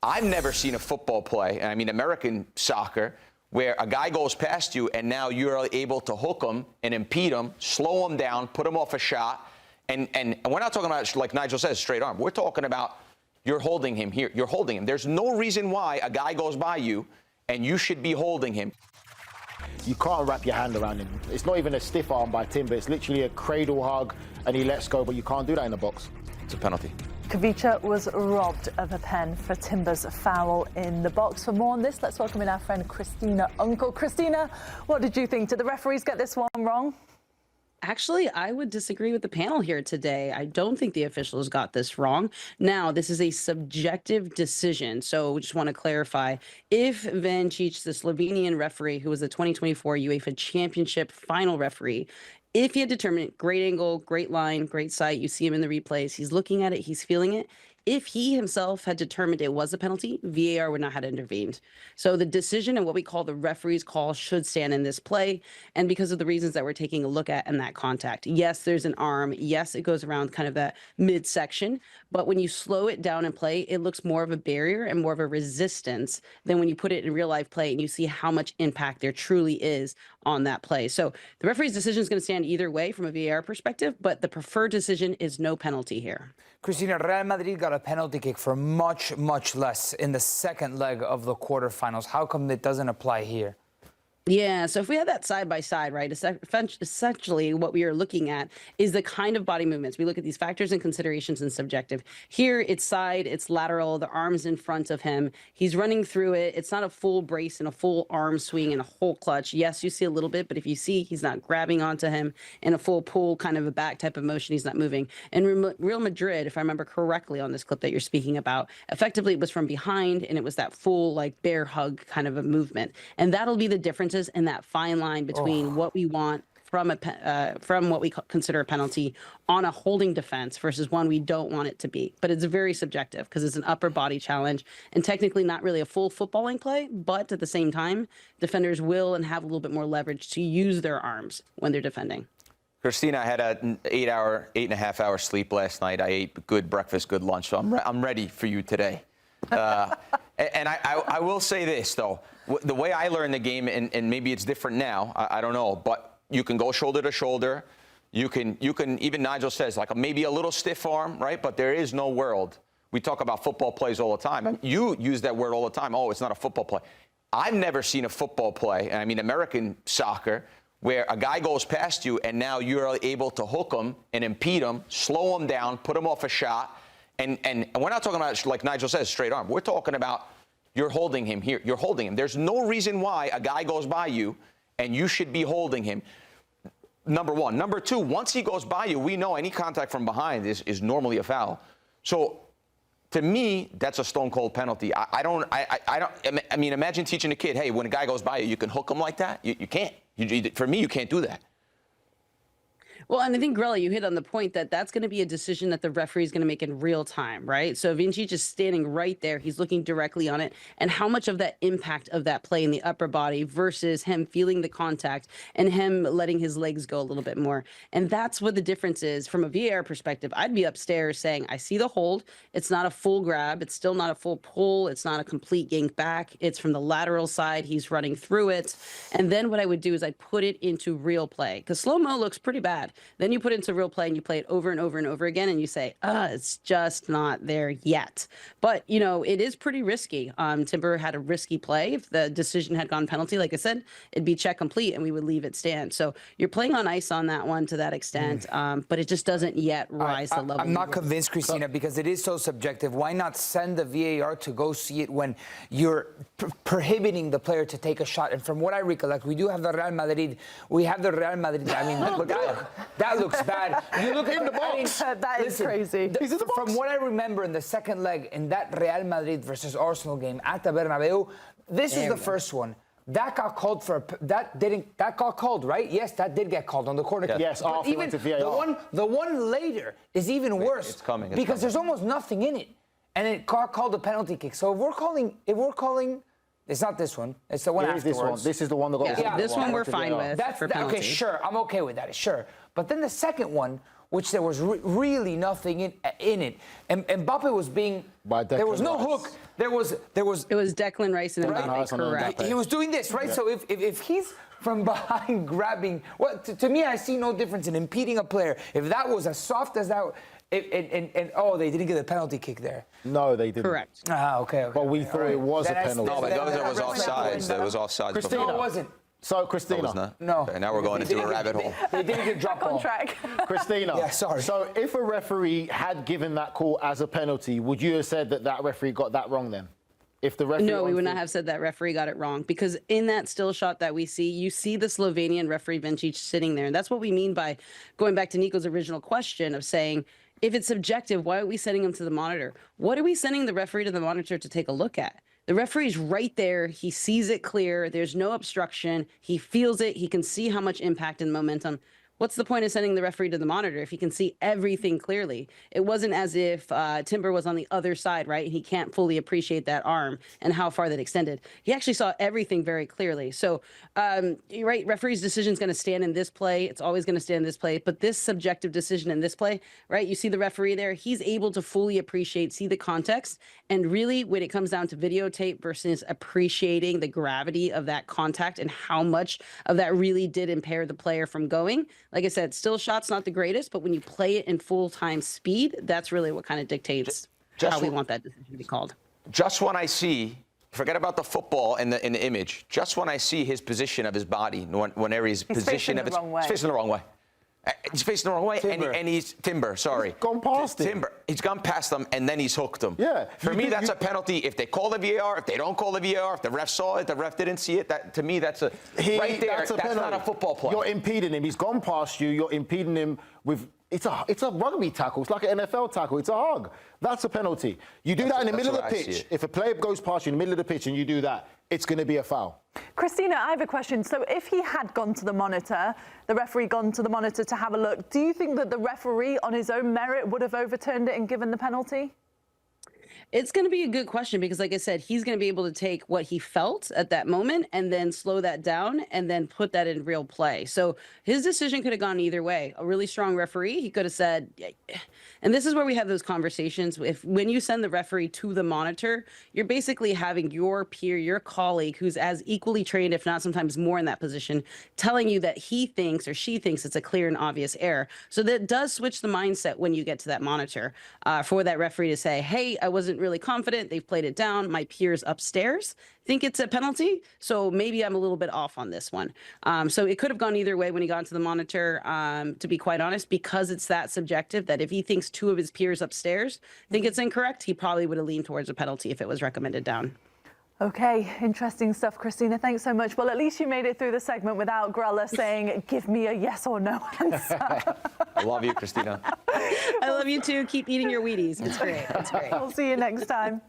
I've never seen a football play, and I mean American soccer, where a guy goes past you and now you're able to hook him and impede him, slow him down, put him off a shot. And we're not talking about, like Nigel says, straight arm. We're talking about you're holding him here. You're holding him. There's no reason why a guy goes by you and you should be holding him. You can't wrap your hand around him. It's not even a stiff arm by Timber. It's literally a cradle hug and he lets go, but you can't do that in the box. It's a penalty. Khvicha was robbed of a pen for Timber's foul in the box. For more on this, let's welcome in our friend Christina Unkel. Christina, what did you think? Did the referees get this one wrong? Actually, I would disagree with the panel here today. I don't think the officials got this wrong. Now, this is a subjective decision, so we just want to clarify. If Vancic, the Slovenian referee, who was the 2024 UEFA Championship final referee, if he had determined great angle, great line, great sight, you see him in the replays, he's looking at it, he's feeling it. If he himself had determined it was a penalty, VAR would not have intervened. So the decision and what we call the referee's call should stand in this play. And because of the reasons that we're taking a look at in that contact. Yes, there's an arm. Yes, it goes around kind of that midsection. But when you slow it down in play, it looks more of a barrier and more of a resistance than when you put it in real life play and you see how much impact there truly is on that play. So the referee's decision is going to stand either way from a VAR perspective, but the preferred decision is no penalty here. Christina, Real Madrid got a penalty kick for much, much less in the second leg of the quarterfinals. How come it doesn't apply here? Yeah, so if we had that side by side, right, essentially what we are looking at is the kind of body movements. We look at these factors and considerations and subjective. Here, it's side, it's lateral, the arm's in front of him. He's running through it. It's not a full brace and a full arm swing and a whole clutch. Yes, you see a little bit, but if you see, he's not grabbing onto him in a full pull, kind of a back type of motion. He's not moving. And Real Madrid, if I remember correctly on this clip that you're speaking about, effectively it was from behind and it was that full, like, bear hug kind of a movement. And that'll be the difference in that fine line between what we want from what we consider a penalty on a holding defense versus one we don't want it to be. But it's very subjective because it's an upper body challenge and technically not really a full footballing play, but at the same time, defenders will and have a little bit more leverage to use their arms when they're defending. Christina, I had an 8.5 hour sleep last night. I ate good breakfast, good lunch, so I'm ready for you today. And I will say this, though. The way I learned the game, and maybe it's different now, I don't know, but you can go shoulder to shoulder. You can even Nigel says, like maybe a little stiff arm, right? But there is no world. We talk about football plays all the time. You use that word all the time. Oh, it's not a football play. I've never seen a football play, and I mean American soccer, where a guy goes past you and now you're able to hook him and impede him, slow him down, put him off a shot. And we're not talking about, like Nigel says, straight arm. We're talking about you're holding him here. You're holding him. There's no reason why a guy goes by you and you should be holding him. Number one. Number two, once he goes by you, we know any contact from behind is normally a foul. So to me, that's a stone cold penalty. I mean, imagine teaching a kid, hey, when a guy goes by you, you can hook him like that. You can't. For me, you can't do that. Well, and I think, Grella, you hit on the point that that's going to be a decision that the referee is going to make in real time, right? So Vancic is standing right there. He's looking directly on it. And how much of that impact of that play in the upper body versus him feeling the contact and him letting his legs go a little bit more. And that's what the difference is. From a VAR perspective, I'd be upstairs saying, I see the hold. It's not a full grab. It's still not a full pull. It's not a complete yank back. It's from the lateral side. He's running through it. And then what I would do is I'd put it into real play because slow-mo looks pretty bad. Then you put it into real play and you play it over and over and over again and you say, it's just not there yet. But, you know, it is pretty risky. Timber had a risky play. If the decision had gone penalty, like I said, it'd be check complete and we would leave it stand. So you're playing on ice on that one to that extent, but it just doesn't yet rise the level. I'm not convinced, Christina, because it is so subjective. Why not send the VAR to go see it when you're prohibiting the player to take a shot? And from what I recollect, we do have the Real Madrid. We have the Real Madrid. I mean, look, that looks bad. You look in the box. That is crazy. From what I remember in the second leg in that Real Madrid versus Arsenal game at the Bernabeu, this is the first one. That got called for that got called, right? Yes, that did get called on the corner kick. Yes, after even to VAR. the one later is even worse. It's coming. Because there's almost nothing in it, and it got called a penalty kick. So if we're calling, it's not this one. It's the one afterwards. This is the one that got. Yeah, this one we're fine with. Okay, sure. I'm okay with that. Sure. But then the second one, which there was really nothing in it. And Mbappe was being, there was no hook. There was. It was Declan Rice and Mbappe, correct. He was doing this, right? So if he's from behind grabbing, well, to me, I see no difference in impeding a player. If that was as soft as that, oh, they didn't get a penalty kick there. No, they didn't. Correct. Okay. But we thought it was a penalty. No, but Golazo was offsides. There was offsides. Christina. No, it wasn't. So, Christina. No. Okay, now we're going into a rabbit hole. They didn't get drop On ball. track. Christina. Yeah, sorry. So, if a referee had given that call as a penalty, would you have said that that referee got that wrong then? If the referee No, we would not have said that referee got it wrong, because in that still shot that we see, you see the Slovenian referee Vencic sitting there. And that's what we mean by going back to Nico's original question of saying, if it's subjective, why are we sending him to the monitor? What are we sending the referee to the monitor to take a look at? The referee's right there. He sees it clear. There's no obstruction. He feels it. He can see how much impact and momentum. What's the point of sending the referee to the monitor if he can see everything clearly? It wasn't as if Timber was on the other side, right? And he can't fully appreciate that arm and how far that extended. He actually saw everything very clearly. So, you're right, referee's decision is going to stand in this play. It's always going to stand in this play. But this subjective decision in this play, right? You see the referee there. He's able to fully appreciate, see the context. And really, when it comes down to videotape versus appreciating the gravity of that contact and how much of that really did impair the player from going, like I said, still shot's not the greatest, but when you play it in full-time speed, that's really what kind of dictates how we want that decision to be called. Just when I see, forget about the football in the image, just when I see his position of his body, whenever he's position of the wrong way. He's facing the wrong way. He's facing the wrong way, Timber. and he's Timber. Sorry, He's gone past him. Timber. He's gone past them, and then he's hooked him. Yeah. For me, that's a penalty. If they call the VAR, if they don't call the VAR, if the ref saw it, the ref didn't see it. That to me, that's a right there. That's not a football play. You're impeding him. He's gone past you. You're impeding him with. It's a rugby tackle. It's like an NFL tackle. It's a hug. That's a penalty. You do that in the middle of the pitch. If a player goes past you in the middle of the pitch and you do that, it's going to be a foul. Christina, I have a question. So if he had gone to the monitor, the referee gone to the monitor to have a look, do you think that the referee on his own merit would have overturned it and given the penalty? It's going to be a good question because, like I said, he's going to be able to take what he felt at that moment and then slow that down and then put that in real play. So his decision could have gone either way. A really strong referee, he could have said, and this is where we have those conversations. When you send the referee to the monitor, you're basically having your peer, your colleague, who's as equally trained, if not sometimes more in that position, telling you that he thinks or she thinks it's a clear and obvious error. So that does switch the mindset when you get to that monitor for that referee to say, hey, I wasn't really confident. They've played it down. My peers upstairs think it's a penalty. So maybe I'm a little bit off on this one. So it could have gone either way when he got to the monitor, to be quite honest, because it's that subjective that if he thinks two of his peers upstairs think it's incorrect, he probably would have leaned towards a penalty if it was recommended down. Okay, interesting stuff, Christina. Thanks so much. Well, at least you made it through the segment without Grella saying, give me a yes or no answer. I love you, Christina. I love you too. Keep eating your Wheaties. It's great. It's great. We'll see you next time.